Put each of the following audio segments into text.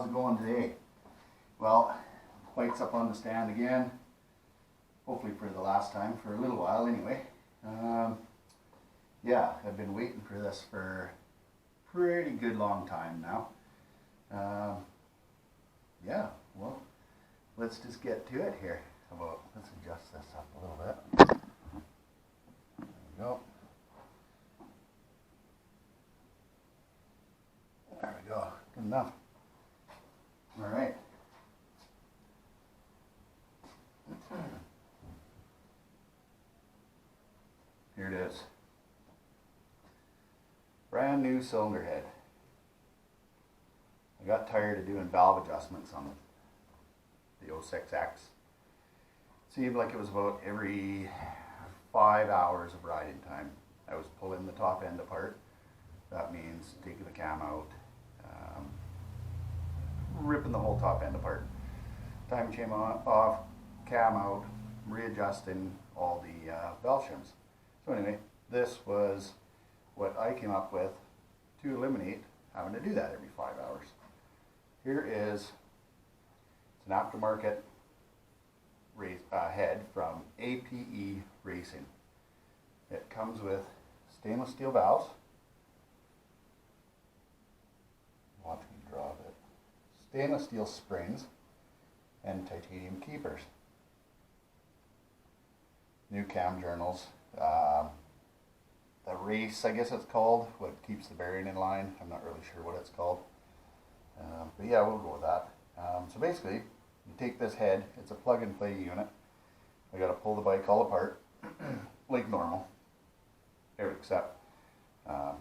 how's it going today? Well, bike's up on the stand again, hopefully for the last time, for a little while anyway. Yeah, I've been waiting for this for a pretty good long time now. Yeah, well, let's just get to it here. How about, let's adjust this up a little bit. There we go. There we go, good enough. All right. Here it is. Brand new cylinder head. I got tired of doing valve adjustments on the 06X. Seemed like it was about every 5 hours of riding time I was pulling the top end apart. That means taking the cam out, ripping the whole top end apart. Timing chain off, cam out, readjusting all the valve shims. So anyway, this was what I came up with to eliminate having to do that every 5 hours. Here is, it's an aftermarket head from APE Racing. It comes with stainless steel valves. Watch me drop it. Stainless steel springs and titanium keepers. New cam journals. The race, I guess it's called, what keeps the bearing in line. I'm not really sure what it's called. But yeah, we'll go with that. So basically, you take this head, it's a plug and play unit. I got to pull the bike all apart, like normal, except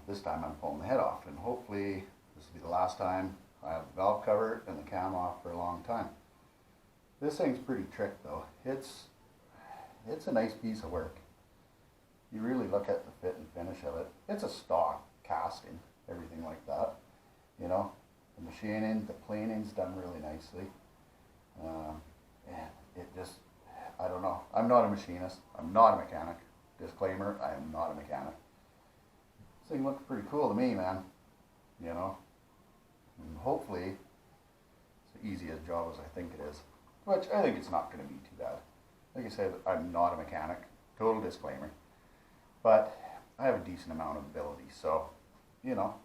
this time I'm pulling the head off, and hopefully this will be the last time I have the valve cover and the cam off for a long time. This thing's pretty trick though. It's a nice piece of work. You really look at the fit and finish of it. It's a stock casting, everything like that. You know, the machining, the planing's done really nicely. And it just, I don't know. I'm not a machinist. I'm not a mechanic. Disclaimer, I am not a mechanic. This thing looks pretty cool to me, man. You know, and hopefully it's as easy a job as I think it is. Which I think it's not going to be too bad. Like I said, I'm not a mechanic. Total disclaimer. But I have a decent amount of ability, so, you know,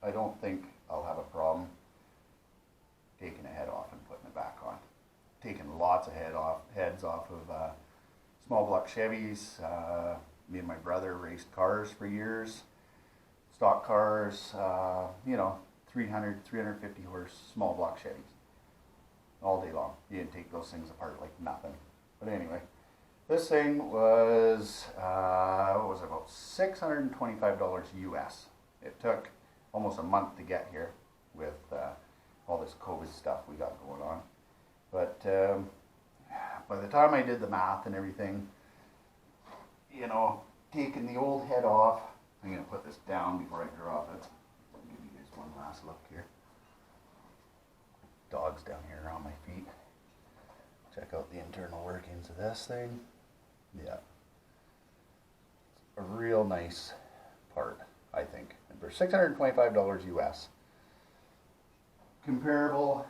I don't think I'll have a problem taking a head off and putting it back on. Taking lots of heads off of small block Chevys. Me and my brother raced cars for years. Stock cars, you know, 300, 350 horse small block Chevys. All day long. You didn't take those things apart like nothing. But anyway, this thing was, what was it, about $625 US. It took almost a month to get here with all this COVID stuff we got going on. But by the time I did the math and everything, you know, taking the old head off, I'm going to put this down before I drop it. I'll give you guys one last look here. Dog's down here around my feet. Check out the internal workings of this thing. Yeah. It's a real nice part, I think. And for $625 US. Comparable,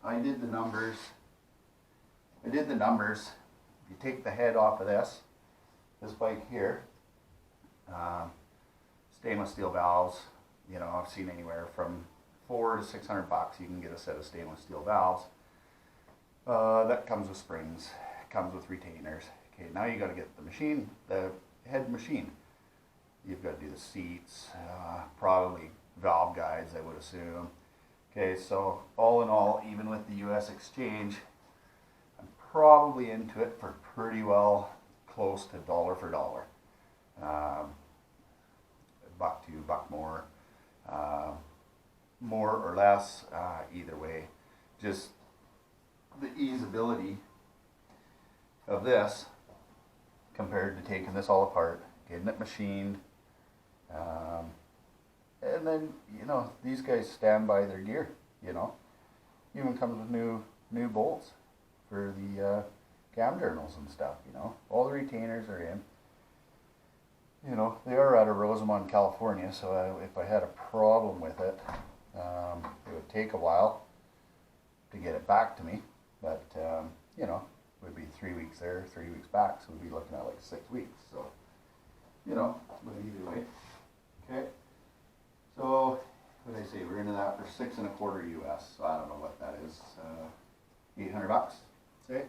I did the numbers. If you take the head off of this bike here, stainless steel valves, you know, I've seen anywhere from $400 to $600 you can get a set of stainless steel valves. That comes with springs, comes with retainers. Okay, now you got to get the head machine. You've got to do the seats, probably valve guides, I would assume. Okay, so all in all, even with the US exchange, I'm probably into it for pretty well close to dollar for dollar. Buck to buck more, more or less, either way. Just the easeability of this compared to taking this all apart, getting it machined, and then, you know, these guys stand by their gear, you know. Even comes with new bolts for the cam journals and stuff, you know. All the retainers are in. You know, they are out of Rosamond, California, so if I had a problem with it, it would take a while. to get it back to me, but you know, it would be 3 weeks there, 3 weeks back, so we'd be looking at like 6 weeks. So, you know, but either way, okay. So, what did I say? We're into that for 6.25 US. So I don't know what that is. $800, say.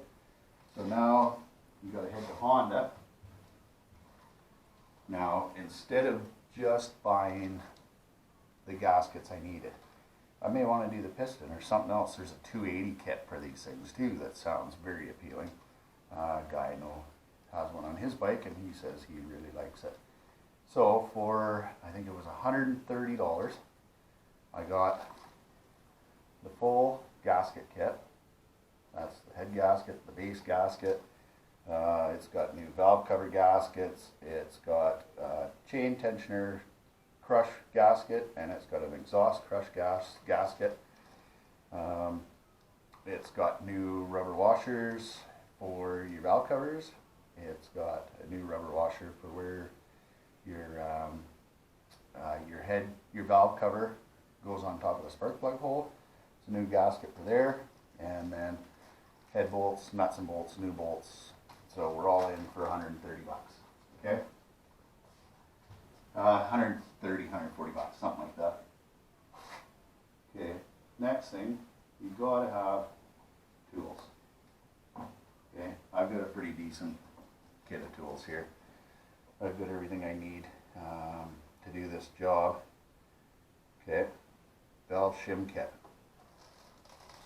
So now you got to head to Honda. Now, instead of just buying the gaskets I needed, I may want to do the piston or something else. There's a 280 kit for these things too that sounds very appealing. A guy I know has one on his bike and he says he really likes it. So for, I think it was $130, I got the full gasket kit. That's the head gasket, the base gasket. It's got new valve cover gaskets. It's got chain tensioner crush gasket, and it's got an exhaust crush gasket. It's got new rubber washers for your valve covers. It's got a new rubber washer for where your valve cover goes on top of the spark plug hole. It's a new gasket for there, and then head bolts, nuts and bolts, new bolts. So we're all in for $130. Okay. 130, $140, something like that. Okay. Next thing, you gotta have tools. Okay. I've got a pretty decent kit of tools here. I've got everything I need to do this job. Okay. Valve shim kit.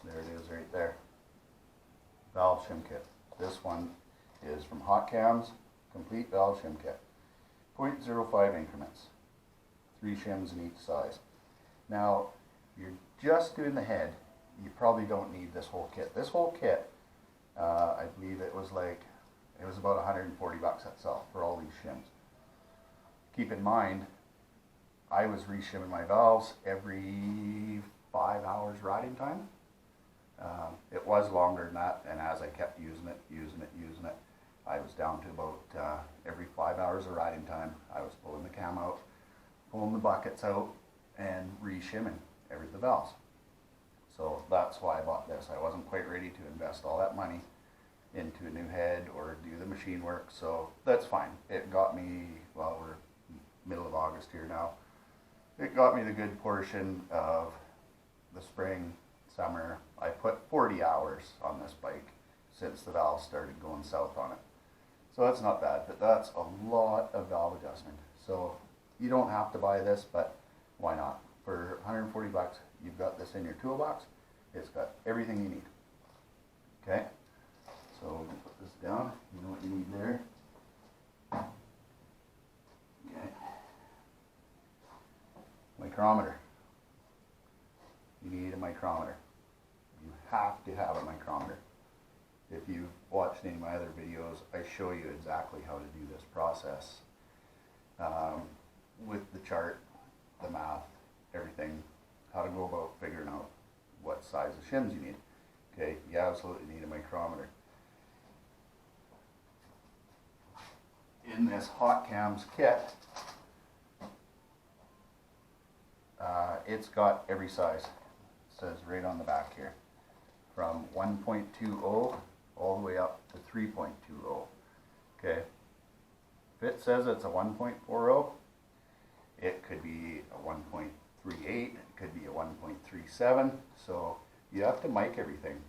There it is right there. Valve shim kit. This one is from Hot Cams, complete valve shim kit. 0.05 increments. 3 shims in each size. Now, you're just doing the head, you probably don't need this whole kit. This whole kit, I believe it was about $140 itself for all these shims. Keep in mind, I was re-shimming my valves every 5 hours riding time. It was longer than that, and as I kept using it, I was down to about every 5 hours of riding time, I was pulling the cam out, pulling the buckets out, and re-shimming the valves. So that's why I bought this. I wasn't quite ready to invest all that money into a new head or do the machine work, so that's fine. It got me, well, we're middle of August here now, it got me the good portion of the spring, summer. I put 40 hours on this bike since the valve started going south on it. So that's not bad, but that's a lot of valve adjustment. So you don't have to buy this, but why not? For $140, you've got this in your toolbox. It's got everything you need. Okay? So we're gonna put this down. You know what you need there. Okay. Micrometer. You need a micrometer. You have to have a micrometer. If you've watched any of my other videos, I show you exactly how to do this process with the chart, the math, everything, how to go about figuring out what size of shims you need. Okay, you absolutely need a micrometer. In this Hot Cams kit, it's got every size. It says right on the back here, from 1.20 all the way up to 3.20. Okay, if it says it's a 1.40, it could be a 1.38, it could be a 1.37. So you have to mic everything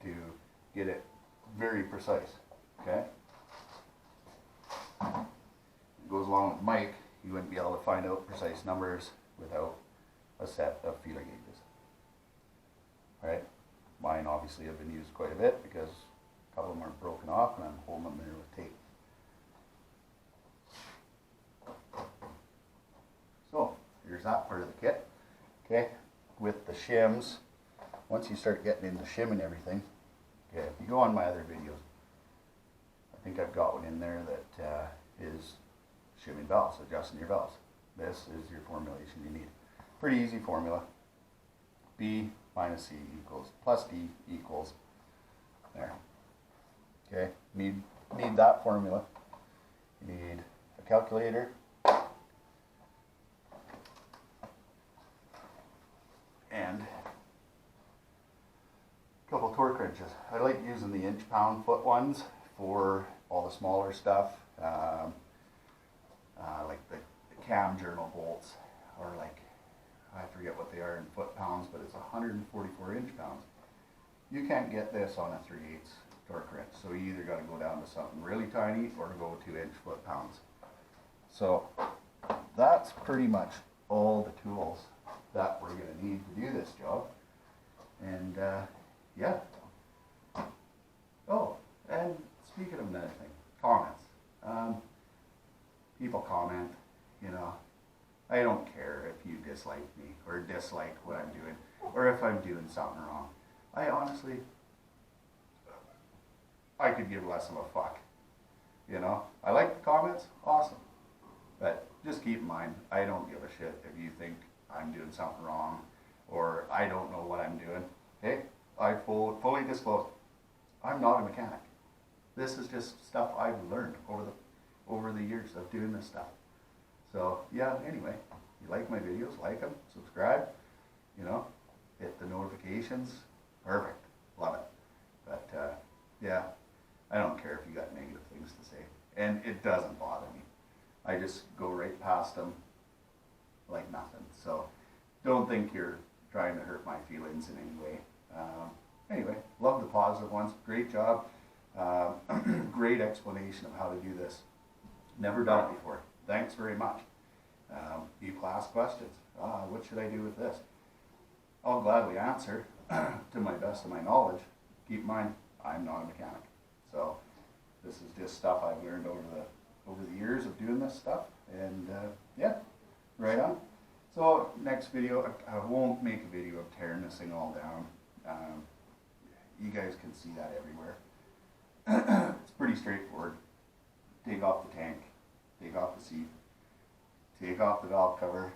to get it very precise. Okay, it goes along with mic. You wouldn't be able to find out precise numbers without a set of feeler gauges. Right? Mine obviously have been used quite a bit because a couple of them are broken off and I'm holding them there with tape. So here's that part of the kit. Okay, with the shims, once you start getting into shimming everything, okay, if you go on my other videos, I think I've got one in there that is shimming valves, adjusting your valves. This is your formulation you need. Pretty easy formula. B minus C equals plus D equals there. Okay, need that formula. You need a calculator, and I like using the inch pound foot ones for all the smaller stuff, like the cam journal bolts, or like, I forget what they are in foot pounds, but it's 144 inch pounds. You can't get this on a 3/8 torque wrench, so you either got to go down to something really tiny or go 2-inch foot pounds. So that's pretty much all the tools that we're going to need to do this job. And yeah. Oh, and speaking of another thing, comments. People comment, you know. I don't care if you dislike me or dislike what I'm doing or if I'm doing something wrong. I honestly, I could give less of a fuck. You know, I like the comments, awesome. But just keep in mind, I don't give a shit if you think I'm doing something wrong or I don't know what I'm doing. Okay, I fully disclose, I'm not a mechanic. This is just stuff I've learned over the years of doing this stuff. So yeah, anyway, you like my videos, like them, subscribe, you know, hit the notifications, perfect, love it. But yeah, I don't care if you got negative things to say, and it doesn't bother me. I just go right past them like nothing. So don't think you're trying to hurt my feelings in any way. Anyway, love the positive ones. Great job. Great explanation of how to do this. Never done it before. Thanks very much. People ask questions. What should I do with this? I'll gladly answer to my best of my knowledge. Keep in mind, I'm not a mechanic. So this is just stuff I've learned over the years of doing this stuff. And yeah, right on. So next video, I won't make a video of tearing this thing all down. You guys can see that everywhere. It's pretty straightforward. Take off the tank, take off the seat, take off the valve cover.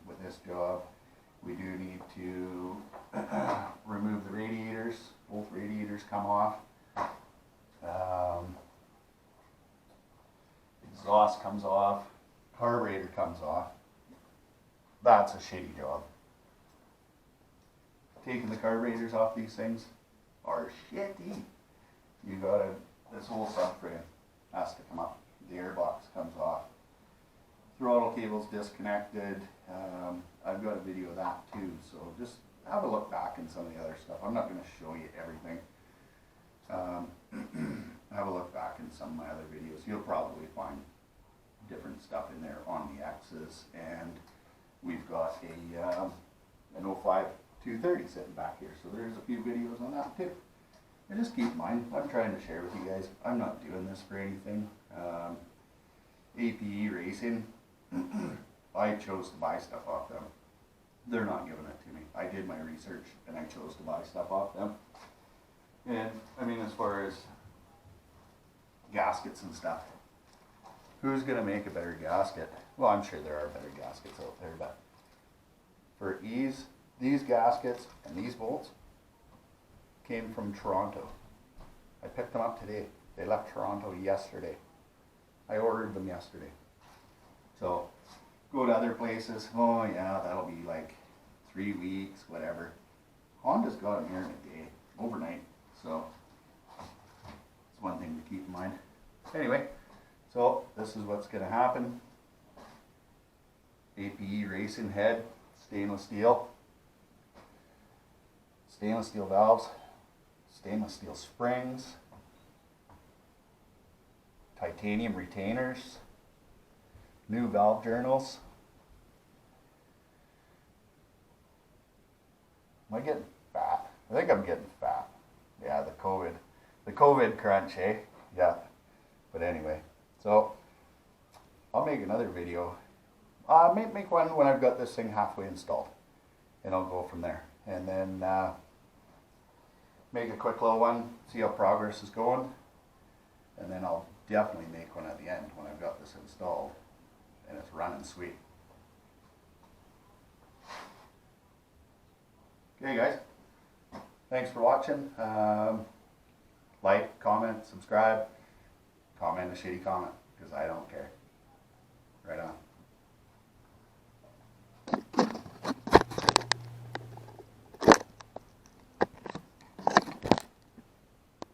With this job, we do need to remove the radiators. Both radiators come off. Exhaust comes off. Carburetor comes off. That's a shitty job. Taking the carburetors off these things are shitty. You gotta, this whole subframe has to come up. The airbox comes off. Throttle cable's disconnected. I've got a video of that too, so just have a look back in some of the other stuff. I'm not going to show you everything. Have a look back in some of my other videos. You'll probably find different stuff in there on the X's, and we've got an 05 230 sitting back here, so there's a few videos on that too. And just keep in mind, I'm trying to share with you guys, I'm not doing this for anything. APE Racing, I chose to buy stuff off them. They're not giving it to me. I did my research and I chose to buy stuff off them. And I mean, as far as gaskets and stuff, who's going to make a better gasket? Well, I'm sure there are better gaskets out there, but for ease, these gaskets and these bolts came from Toronto. I picked them up today. They left Toronto yesterday. I ordered them yesterday. So go to other places. Oh yeah, that'll be like 3 weeks, whatever. Honda's got them here in a day, overnight. So it's one thing to keep in mind. Anyway, so this is what's going to happen. APE Racing head, stainless steel valves, stainless steel springs, titanium retainers, new valve journals. Am I getting fat? I think I'm getting fat. Yeah, the COVID crunch, eh? Yeah. But anyway, so I'll make another video. Make one when I've got this thing halfway installed, and I'll go from there. And then make a quick little one, see how progress is going, and then I'll definitely make one at the end when I've got this installed and it's running sweet. Okay guys, thanks for watching. Like, comment, subscribe, comment a shitty comment, because I don't care. Right on.